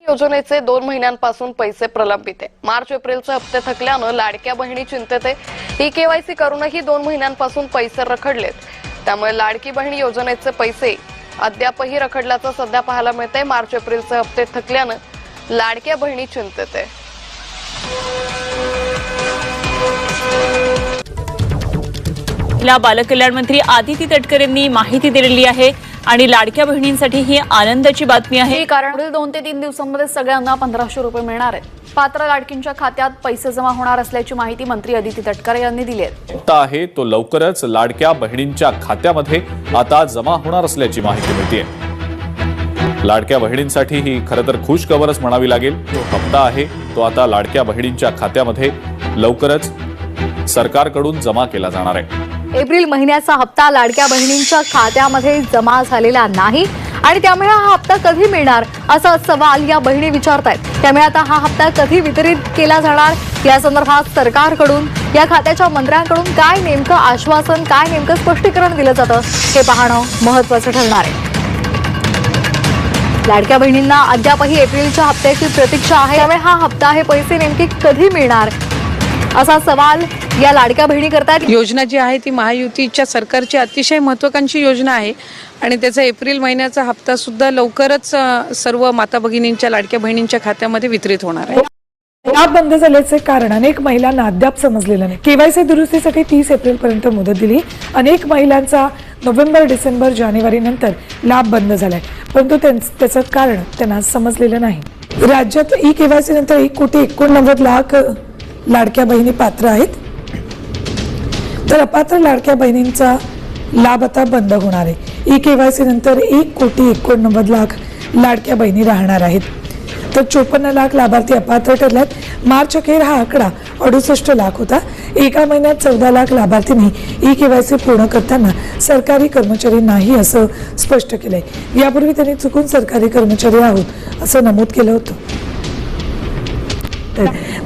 योजनेचे 2 महिन्यांपासून पैसे प्रलंबित आहे। मार्च एप्रिलचे हप्ते थकल्यानं लाडक्या बहिणी चिंतेत आहे। ई-केवायसी करूनही 2 महिन्यांपासून पैसे रखडलेत, त्यामुळे लाडकी बहीण योजनेचे पैसे अद्यापही रखडल्याचं सध्या पाहायला मिळतंय। मार्च एप्रिलचे हप्ते थकल्यानं लाडक्या बहिणी चिंतेत आहे। बालकल्याण मंत्री आदिती तटकरे यांनी माहिती दिलेली आहे आणि लाडक्या बहिणींसाठी ही आनंदाची बातमी आहे, कारण पुढील 2 ते 3 दिवसांमध्ये सगळ्यांना 1500 रुपये मिळणार आहेत। पात्र लाडकींच्या खात्यात पैसे जमा होणार असल्याची माहिती मंत्री आदिती तटकरे यांनी दिली आहे। तो लवकरच लाडक्या बहिणींच्या खात्यामध्ये आता जमा होणार असल्याची माहिती मिळते। लाडक्या बहिणींसाठी ही खरं तर खुश खबरच म्हणावी लागेल। जो हप्ता आहे तो आता लाडक्या बहिणींच्या खात्यामध्ये लवकरच सरकारकडून जमा केला जाणार आहे। एप्रिल महिन्याचा हप्ता लाडक्या बहिणींच्या खात्यामध्ये जमा झालेला नाही आणि त्यामुळे हा हप्ता कधी मिळणार असा सवाल या बहिणी विचारतायत। त्यामुळे आता हा हप्ता कधी वितरित केला जाणार या संदर्भात सरकारकडून या खात्याच्या मंत्र्यांकडून काय नेमकं आश्वासन, काय नेमकं स्पष्टीकरण दिलं जातं हे पाहणं महत्त्वाचं ठरणार आहे। लाडक्या बहिणींना अद्यापही एप्रिलच्या हप्त्याची प्रतीक्षा आहे, त्यामुळे हा हप्ता, हे पैसे नेमके कधी मिळणार असा सवाल या लाडक्या बहिणी करतात। योजना जी आहे ती महायुतीच्या सरकारची अतिशय महत्त्वाकांक्षी योजना आहे आणि त्याचा एप्रिल महिन्याचा हप्ता सुद्धा लवकरच सर्व माता भगिनींच्या, लाडक्या बहिणींच्या खात्यामध्ये वितरित होणार आहे। लाभ बंद झाल्याचे कारण अनेक महिलांना अद्याप समजलेलं नाही। केवायसी दुरुस्तीसाठी 30 एप्रिल पर्यंत मुदत दिली। अनेक महिलांचा नोव्हेंबर, डिसेंबर, जानेवारी नंतर लाभ बंद झालाय, परंतु त्याचं कारण त्यांना समजलेलं नाही। राज्यात ई-केवायसी नंतर 1,89,00,000 लाडक्या बहिणी पात्र आहेत, तर अपात्र लाडक्या बहिणींचा लाभ आता बंद होणार आहे। ई-केवायसी नंतर 1,89,00,000 लाडक्या बहिणी राहणार आहेत, तर 54 लाख लाभार्थी अपात्र ठरल्यात। मार्च अखेर हा आकडा 68 लाख होता। एका महिन्यात 14 लाख लाभार्थींनी ई-केवायसी पूर्ण करताना सरकारी कर्मचारी नाही असं स्पष्ट केलंय। यापूर्वी त्यांनी चुकून सरकारी कर्मचारी आहोत असं नमूद केलं होतं।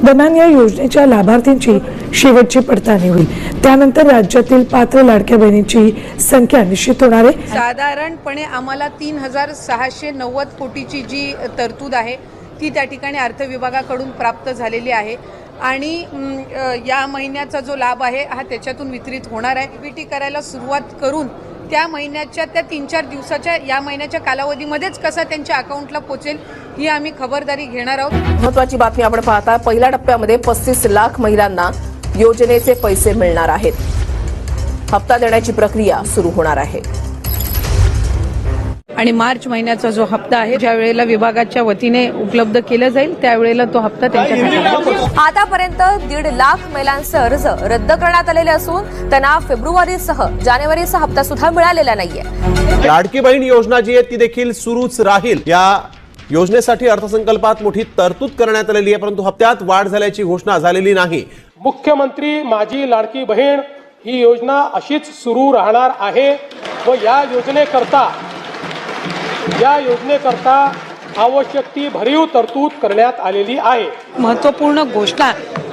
दरम्यान या योजनेच्या लाभार्थींची शेवटची पडताळणी होईल, त्यानंतर राज्यातील पात्र लाडक्या बहिणींची संख्या निश्चित होणार आहे। साधारणपणे आम्हाला 3,690 कोटीची जी तरतूद आहे ती त्या ठिकाणी अर्थ विभागाकडून प्राप्त झालेली आहे आणि या महिन्याचा जो लाभ आहे हा त्याच्यातून वितरित होणार आहे। डीबीटी करायला सुरुवात करून त्या महिन्याच्या, त्या 3-4 दिवसाच्या, या महिन्याच्या कालावधीमध्येच कसा त्यांच्या अकाउंटला पोहोचेल ही आम्ही खबरदारी घेणार आहोत। महत्त्वाची बातमी आपण पाहता, पहिल्या टप्प्यामध्ये 35 लाख महिलांना योजनेचे पैसे मिळणार आहेत। हप्ता देण्याची प्रक्रिया सुरू होणार आहे आणि मार्च महिन्याचा जो हप्ता आहे ज्या वेळेला विभागाच्या वतीने उपलब्ध केला जाईल त्यावेळेला तो हप्ता त्यांच्या खात्यात। आतापर्यंत 1.5 लाख महिलांचे अर्ज रद्द करण्यात आलेले असून त्यांना फेब्रुवारीसह जानेवारीचा हप्ता सुद्धा मिळालेला नाहीये। लाडकी बहीण योजना जी आहे ती देखील सुरूच राहील। या योजनेसाठी अर्थसंकल्पात मोठी तरतूद करण्यात आलेली आहे, परंतु हप्त्यात वाढ झाल्याची घोषणा झालेली नाही। मुख्यमंत्री माझी लाडकी बहीण ही योजना अशीच सुरू राहणार आहे व या योजनेकरता आवश्यक ती भरीव तरतूद करण्यात आलेली आहे। महत्त्वपूर्ण घोषणा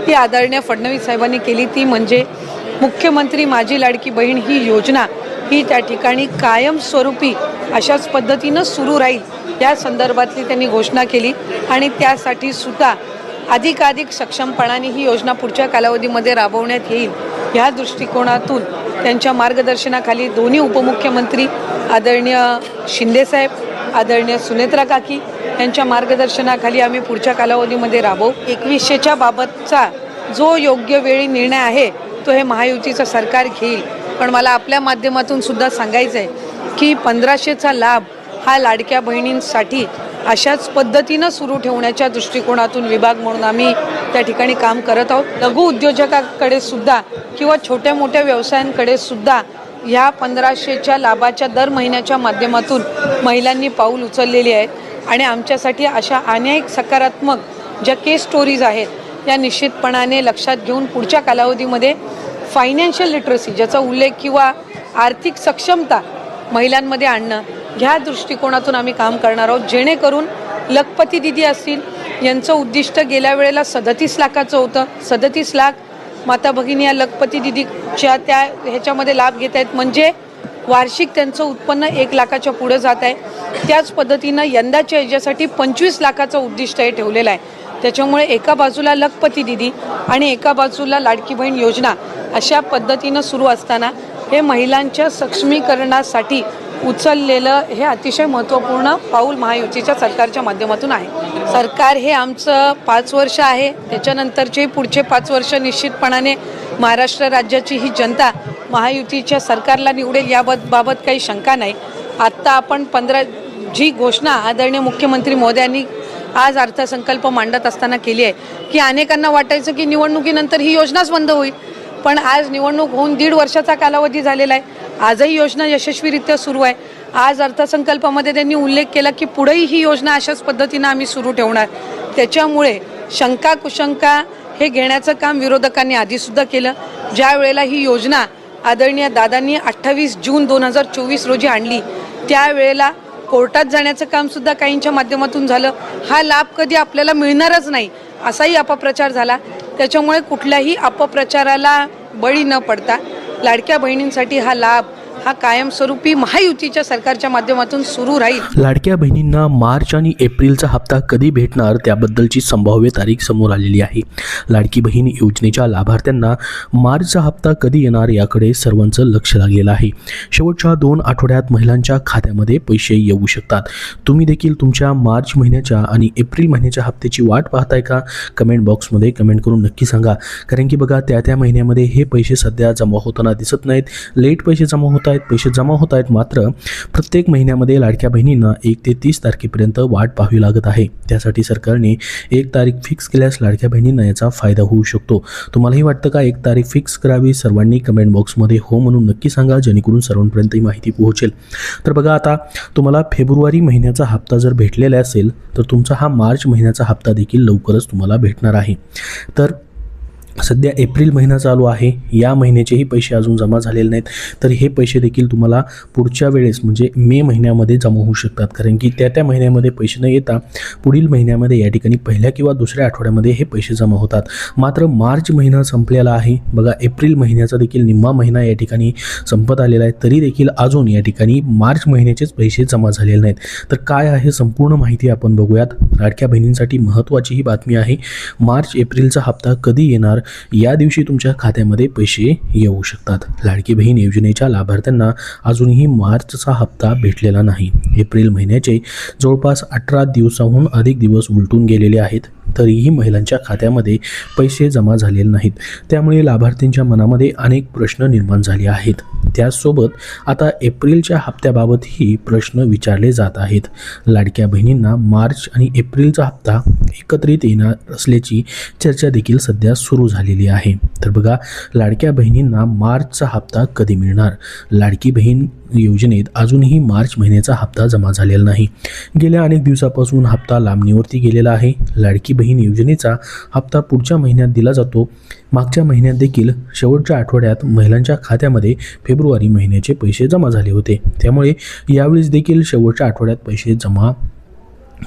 ही आदरणीय फडणवीस साहेबांनी केली, ती म्हणजे मुख्यमंत्री माझी लाडकी बहीण ही योजना ही त्या ठिकाणी कायमस्वरूपी अशाच पद्धतीनं सुरू राहील या संदर्भातली त्यांनी घोषणा केली आणि त्यासाठी सुद्धा अधिकाधिक सक्षमपणाने ही योजना पुढच्या कालावधीमध्ये राबवण्यात येईल या दृष्टिकोनातून त्यांच्या मार्गदर्शनाखाली दोन्ही उपमुख्यमंत्री आदरणीय शिंदेसाहेब, आदरणीय सुनेत्रा काकी यांच्या मार्गदर्शनाखाली आम्ही पुढच्या कालावधीमध्ये राबवू। 2100च्या बाबतचा जो योग्य वेळी निर्णय आहे तो हे महायुतीचं सरकार घेईल, पण मला आपल्या माध्यमातून सुद्धा सांगायचं आहे की 1500चा लाभ हा लाडक्या बहिणींसाठी अशाच पद्धतीनं सुरू ठेवण्याच्या दृष्टिकोनातून विभाग म्हणून आम्ही त्या ठिकाणी काम करत आहोत। लघु उद्योजकाकडे सुद्धा किंवा छोट्या मोठ्या व्यवसायांकडे सुद्धा ह्या 1500च्या लाभाच्या दर महिन्याच्या माध्यमातून महिलांनी पाऊल उचललेली आहेत आणि आमच्यासाठी अशा अनेक सकारात्मक ज्या केस स्टोरीज आहेत या निश्चितपणाने लक्षात घेऊन पुढच्या कालावधीमध्ये फायनान्शियल लिटरसी ज्याचा उल्लेख किंवा आर्थिक सक्षमता महिलांमध्ये आणणं ह्या दृष्टिकोनातून आम्ही काम करणार आहोत, जेणेकरून लखपती दिदी असतील यांचं उद्दिष्ट गेल्या वेळेला 37 लाखाचं होतं। 37 लाख माता भगिनी या लखपती दिदीच्या त्या ह्याच्यामध्ये लाभ घेत आहेत, म्हणजे वार्षिक त्यांचं उत्पन्न 1 लाखाच्या पुढे जात आहे. त्याच पद्धतीनं यंदाच्या याच्यासाठी 25 लाखाचं उद्दिष्ट हे ठेवलेलं आहे. त्याच्यामुळे एका बाजूला लखपती दिदी आणि एका बाजूला लाडकी बहीण योजना अशा पद्धतीनं सुरू असताना हे महिलांच्या सक्षमीकरणासाठी उचललेलं हे अतिशय महत्त्वपूर्ण पाऊल महायुतीच्या सरकारच्या माध्यमातून आहे. सरकार हे आमचं 5 वर्ष आहे. त्याच्यानंतरचे पुढचे 5 वर्ष निश्चितपणाने महाराष्ट्र राज्याची ही जनता महायुतीच्या सरकारला निवडेल याबाबत काही शंका नाही. आत्ता आपण जी घोषणा आदरणीय मुख्यमंत्री महोदयांनी आज अर्थसंकल्प मांडत असताना केली आहे की अनेकांना वाटायचं की निवडणुकीनंतर ही योजनाच बंद होईल, पण आज निवडणूक होऊन 1.5 वर्षाचा कालावधी झालेला आहे. आजही योजना यशस्वीरित्या सुरू आहे. आज अर्थसंकल्पामध्ये त्यांनी उल्लेख केला की पुढेही ही योजना अशाच पद्धतीनं आम्ही सुरू ठेवणार. त्याच्यामुळे शंका कुशंका हे घेण्याचं काम विरोधकांनी आधीसुद्धा केलं. ज्या वेळेला ही योजना आदरणीय दादांनी 28 जून 2024 रोजी आणली त्यावेळेला कोर्टात जाण्याचं कामसुद्धा काहींच्या माध्यमातून झालं. हा लाभ कधी आपल्याला मिळणारच नाही असाही अपप्रचार झाला. त्याच्यामुळे कुठल्याही अपप्रचाराला बळी न पडता लाडक्या बहिणींसाठी हा लाभ हा कायमस्वरूपी महायुतीच्या सरकारच्या माध्यमातून सुरू राहील. लाडक्या बहिणींना मार्च आणि एप्रिलचा हप्ता कधी भेटणार त्याबद्दलची संभाव्य तारीख समोर आलेली आहे. लाडकी बहीण योजनेच्या लाभार्थ्यांना मार्चचा हप्ता कधी येणार याकडे सर्वांचं लक्ष लागलेलं आहे. शेवटच्या 2 आठवड्यात महिलांच्या खात्यामध्ये पैसे येऊ शकतात. तुम्ही देखील तुमच्या मार्च महिन्याच्या आणि एप्रिल महिन्याच्या हप्त्याची वाट पाहताय का? कमेंट बॉक्समध्ये कमेंट करून नक्की सांगा. कारण की बघा त्या महिन्यामध्ये हे पैसे सध्या जमा होताना दिसत नाहीत. लेट पैसे जमा होत आहेत मात्र प्रत्येक महिन्यामध्ये लाडक्या बहिणींना 1 ते 30 तारखेपर्यंत वाट पाहावी लागत आहे. त्यासाठी सरकारने 1 तारीख फिक्स केल्यास लाडक्या बहिणींना याचा फायदा होऊ शकतो. तुम्हालाही वाटतं का 1 तारीख फिक्स करावी? सर्वांनी कमेंट बॉक्समध्ये हो म्हणून नक्की सांगा जेणेकरून सर्वांपर्यंत ही माहिती पोहोचेल. तर बघा आता तुम्हाला फेब्रुवारी महिन्याचा हप्ता जर भेटलेला असेल तर तुमचा हा मार्च महिन्याचा हप्ता देखील लवकरच तुम्हाला भेटणार आहे. तर सध्या एप्रिल महिना चालू आहे. या महिन्याचेही पैसे अजून जमा झालेले नाहीत तर हे पैसे देखील तुम्हाला पुढच्या वेळेस म्हणजे मे महिन्यामध्ये जमा होऊ शकतात. कारण की त्या महिन्यामध्ये पैसे न येता पुढील महिन्यामध्ये या ठिकाणी पहिल्या किंवा दुसऱ्या आठवड्यामध्ये हे पैसे जमा होतात. मात्र मार्च महिना संपलेला आहे. बघा एप्रिल महिन्याचा देखील निम्मा महिना या ठिकाणी संपत आलेला आहे तरी देखील अजून या ठिकाणी मार्च महिन्याचेच पैसे जमा झालेले नाहीत. तर काय आहे संपूर्ण माहिती आपण बघूयात. लाडक्या बहिणींसाठी महत्त्वाची ही बातमी आहे. मार्च एप्रिलचा हप्ता कधी येणार या दिवशी तुमच्या खात्यामध्ये पैसे येऊ शकतात. लाडकी बहीण योजनेच्या लाभार्थ्यांना अजूनही मार्चचा हप्ता भेटलेला नाही. एप्रिल महिन्याचे जवळपास 18 दिवसाहून अधिक दिवस उलटून गेलेले आहेत तरीही महिलांच्या खात्यामध्ये पैसे जमा झालेले नाहीत. त्यामुळे लाभार्थींच्या मनामध्ये अनेक प्रश्न निर्माण झाले आहेत. त्याचसोबत आता एप्रिलच्या हप्त्याबाबतही प्रश्न विचारले जात आहेत. लाडक्या बहिणींना मार्च आणि एप्रिलचा हप्ता एकत्रित येणार असल्याची चर्चा देखील सध्या सुरू झालेली आहे. तर बघा लाडक्या बहिणींना मार्चचा हप्ता कधी मिळणार? लाडकी बहीण योजनेत अजूनही मार्च महिन्याचा हप्ता जमा झालेला नाही. गेल्या अनेक दिवसापासून हप्ता लांबणीवरती गेलेला आहे. लाडकी बहीण योजनेचा हप्ता पुढच्या महिन्यात दिला जातो. मागच्या महिन्यात देखील शेवटच्या आठवड्यात महिलांच्या खात्यामध्ये फेब्रुवारी महिन्याचे पैसे जमा झाले होते. त्यामुळे यावेळेस देखील शेवटच्या आठवड्यात पैसे जमा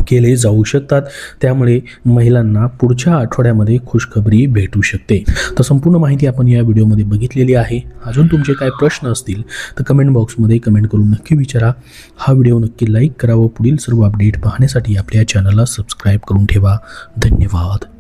केले जाऊ शकतात. त्यामुळे महिलांना पुढच्या आठवड्यामध्ये खुशखबरी भेटू शकते. तर संपूर्ण माहिती आपण या व्हिडिओमध्ये बघितलेली आहे. अजून तुमचे काय प्रश्न असतील तर कमेंट बॉक्समध्ये कमेंट करून नक्की विचारा. हा व्हिडिओ नक्की लाईक करा व पुढील सर्व अपडेट पाहण्यासाठी आपल्या चॅनलला सबस्क्राईब करून ठेवा. धन्यवाद.